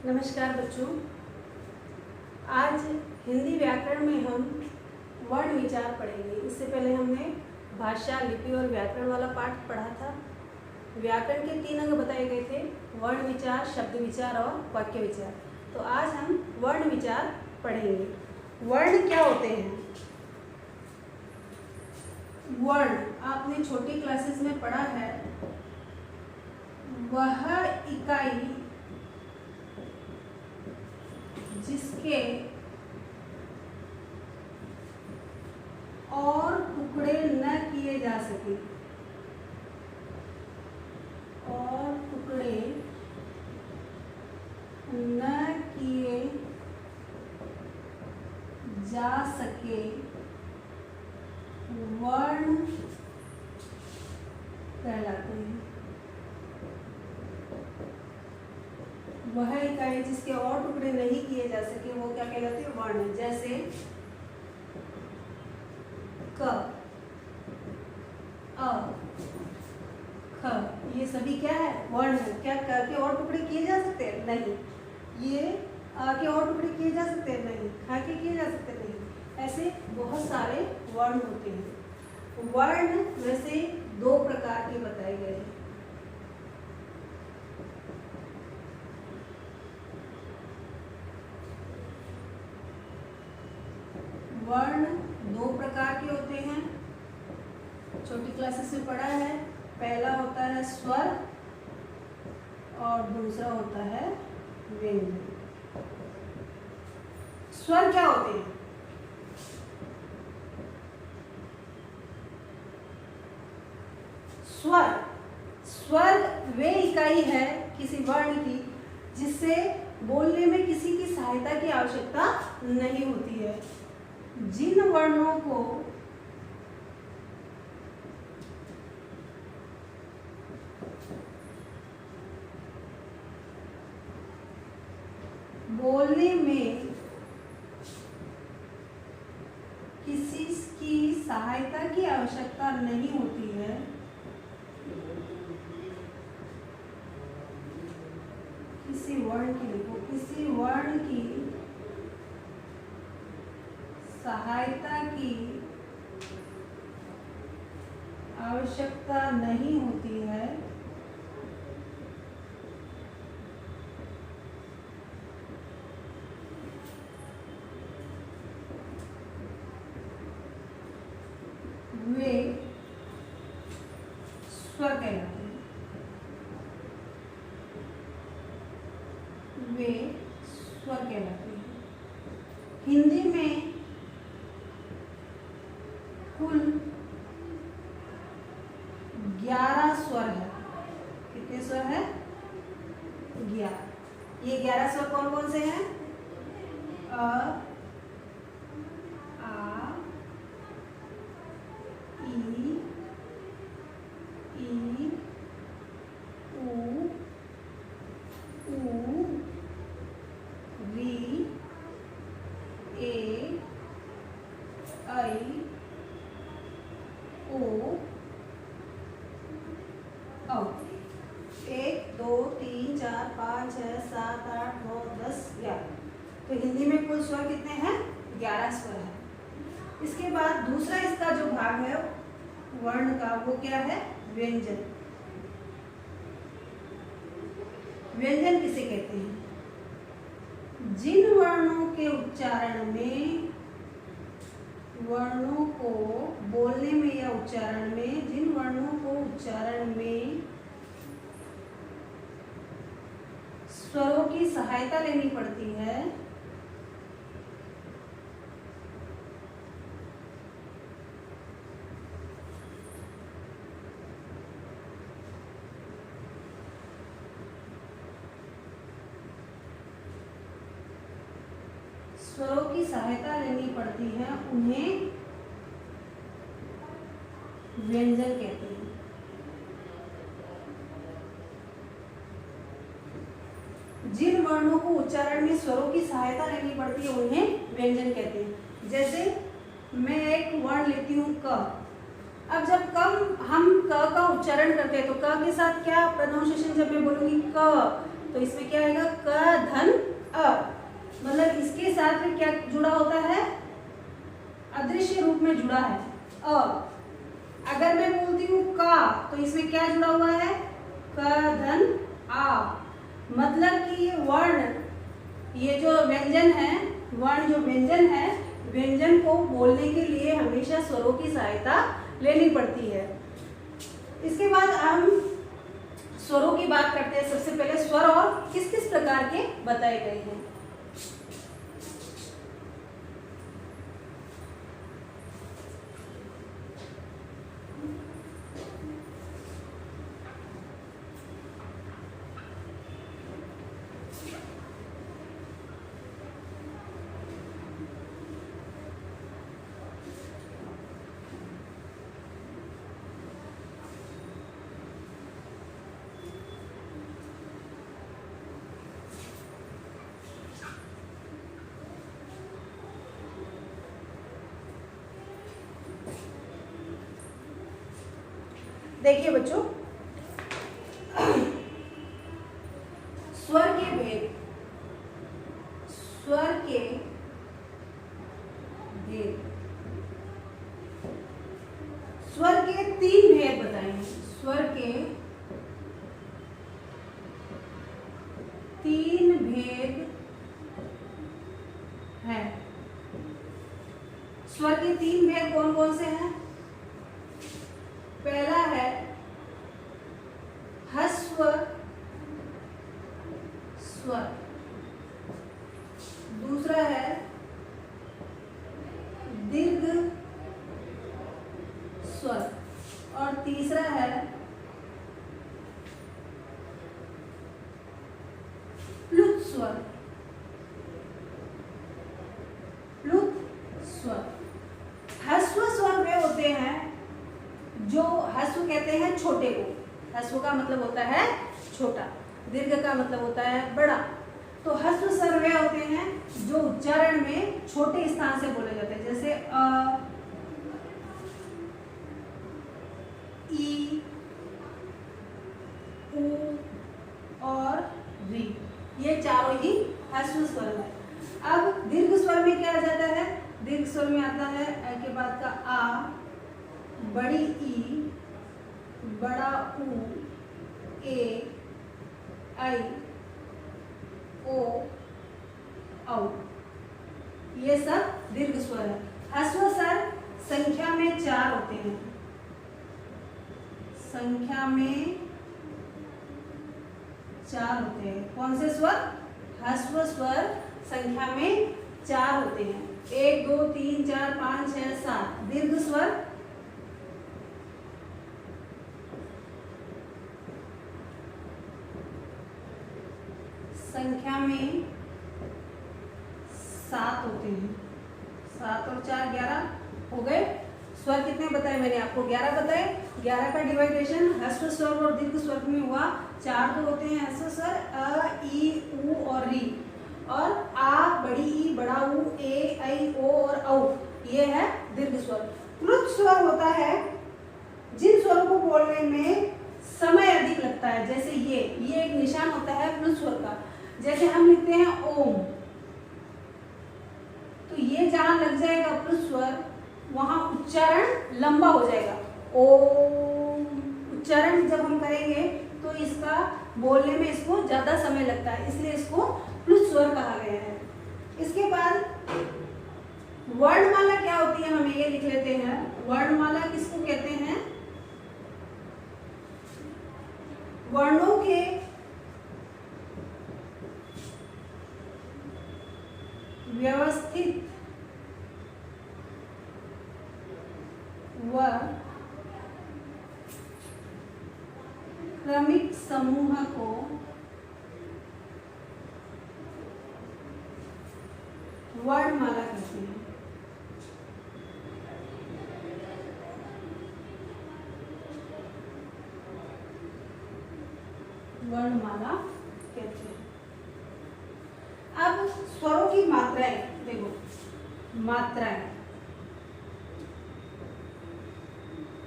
नमस्कार बच्चों। आज हिंदी व्याकरण में हम वर्ण विचार पढ़ेंगे। इससे पहले हमने भाषा, लिपि और व्याकरण वाला पाठ पढ़ा था। व्याकरण के 3 अंग बताए गए थे: वर्ण विचार, शब्द विचार और वाक्य विचार। तो आज हम वर्ण विचार पढ़ेंगे। वर्ण क्या होते हैं? वर्ण आपने छोटी क्लासेस में पढ़ा है, वह इकाई जिसके और टुकड़े न किए जा सके, और टुकड़े न किए जा सके वर्ण कहलाते हैं। वह इकाई जिसके और टुकड़े नहीं किए जा सके वो क्या कहलाती है? वर्ण। जैसे क, अ, ख, ये सभी क्या है? वर्ण है। क्या क के और टुकड़े किए जा सकते हैं? नहीं। ये अ के और टुकड़े किए जा सकते हैं? नहीं। ख के किए जा सकते? नहीं। ऐसे बहुत सारे वर्ण होते हैं। वर्ण वैसे 2 प्रकार के बताए गए हैं। वर्ण 2 प्रकार के होते हैं। छोटी क्लासेस में पढ़ा है। पहला होता है स्वर और दूसरा होता है व्यंजन। स्वर क्या होते हैं? स्वर वे इकाई है किसी वर्ण की जिससे बोलने में किसी की सहायता की आवश्यकता नहीं होती है। जिन वर्णों को बोलने में किसी की सहायता की आवश्यकता नहीं होती है, किसी वर्ण की लिखो, किसी वर्ण की सहायता की आवश्यकता नहीं होती है, वे स्वर कहलाते हैं। वे स्वर कहलाते हैं। हिंदी में कुल 11 स्वर है। कितने स्वर है? 11। ये 11 स्वर कौन कौन से हैं? अ, आ, ई, उ, री, ए, आई, ओ, औ। 1 2 3 4 5 6 7 8 9 10 11। तो हिंदी में कुल स्वर कितने हैं? 11 स्वर है। इसके बाद दूसरा इसका जो भाग है वर्ण का, वो क्या है? व्यंजन। व्यंजन किसे कहते हैं? जिन वर्णों के उच्चारण में, वर्णों को बोलने में या उच्चारण में, जिन वर्णों को उच्चारण में स्वरों की सहायता लेनी पड़ती है, स्वरों की सहायता लेनी पड़ती है, उन्हें व्यंजन कहते हैं। जिन वर्णों को उच्चारण में स्वरों की सहायता लेनी पड़ती है उन्हें व्यंजन कहते हैं। जैसे मैं एक वर्ण लेती हूँ क। अब जब हम क का उच्चारण करते हैं तो क के साथ क्या प्रोनाउंसिएशन, जब मैं बोलूंगी क तो इसमें क्या आएगा क धन अ, मतलब इसके साथ में क्या जुड़ा होता है, अदृश्य रूप में जुड़ा है अ। अगर मैं बोलती हूँ का तो इसमें क्या जुड़ा हुआ है, क धन आ, मतलब कि ये वर्ण, ये जो व्यंजन है, वर्ण जो व्यंजन है, व्यंजन को बोलने के लिए हमेशा स्वरों की सहायता लेनी पड़ती है। इसके बाद हम स्वरों की बात करते हैं। सबसे पहले स्वर और किस किस प्रकार के बताए गए हैं। देखिए बच्चों, स्वर के भेद, स्वर के भेद, स्वर के 3 भेद बताएंगे। स्वर के 3 भेद हैं। स्वर के 3 भेद कौन कौन से हैं? पहला है ह्रस्व स्वर, दूसरा है दीर्घ स्वर और तीसरा है प्लुत स्वर। प्लुत स्वर, ह्रस्व स्वर वे होते हैं जो ह्रस्व कहते हैं छोटे को, ह्रस्व का मतलब होता है छोटा, दीर्घ का मतलब होता है बड़ा। तो ह्रस्व स्वर वे होते हैं जो उच्चारण में छोटे स्थान से बोले जाते हैं, जैसे अ, ई, उ और री, ये चारों ही ह्रस्व स्वर है। अब दीर्घ स्वर में क्या आ जाता है? दीर्घ स्वर में आता है अ के बाद का आ, बड़ी ई, बड़ा ऊ, ए, आई, ओ, औ, ये सब दीर्घ स्वर है। ह्रस्व स्वर संख्या में 4 होते हैं, संख्या में 4 होते हैं। कौन से स्वर? ह्रस्व स्वर संख्या में 4 होते हैं। 1 2 3 4 5 6 7। दीर्घ स्वर संख्या में 7 होते हैं। 7 और 4 11 हो गए। स्वर कितने बताए मैंने आपको? 11 बताए। 11 का डिवाइडेशन ह्रस्व स्वर और दीर्घ स्वर में हुआ। 4 तो होते हैं ह्रस्व स्वर, अ, ई, उ और री, और आ, बड़ी ई, बड़ा ऊ, ए, आई, ओ और औ, ये है दीर्घ स्वर। प्लुत स्वर होता है जिन स्वरों को बोलने में समय अधिक लगता है, जैसे ये एक निशान होता है प्लुत स्वर का। जैसे हम लिखते हैं ओम, तो ये जहां लग जाएगा प्लुत स्वर, वहां उच्चारण लंबा हो जाएगा। ओम उच्चारण जब हम करेंगे तो इसका बोलने में इसको ज्यादा समय लगता है, इसलिए इसको प्लुत स्वर कहा गया है। इसके बाद वर्णमाला क्या होती है, हमें ये लिख लेते हैं। वर्णमाला किसको कहते हैं? वर्णों के व्यवस्थित व क्रमिक समूह को वर्णमाला कहते हैं। वर्णमाला कहते हैं। अब स्वरों की मात्राएं देखो, मात्राएं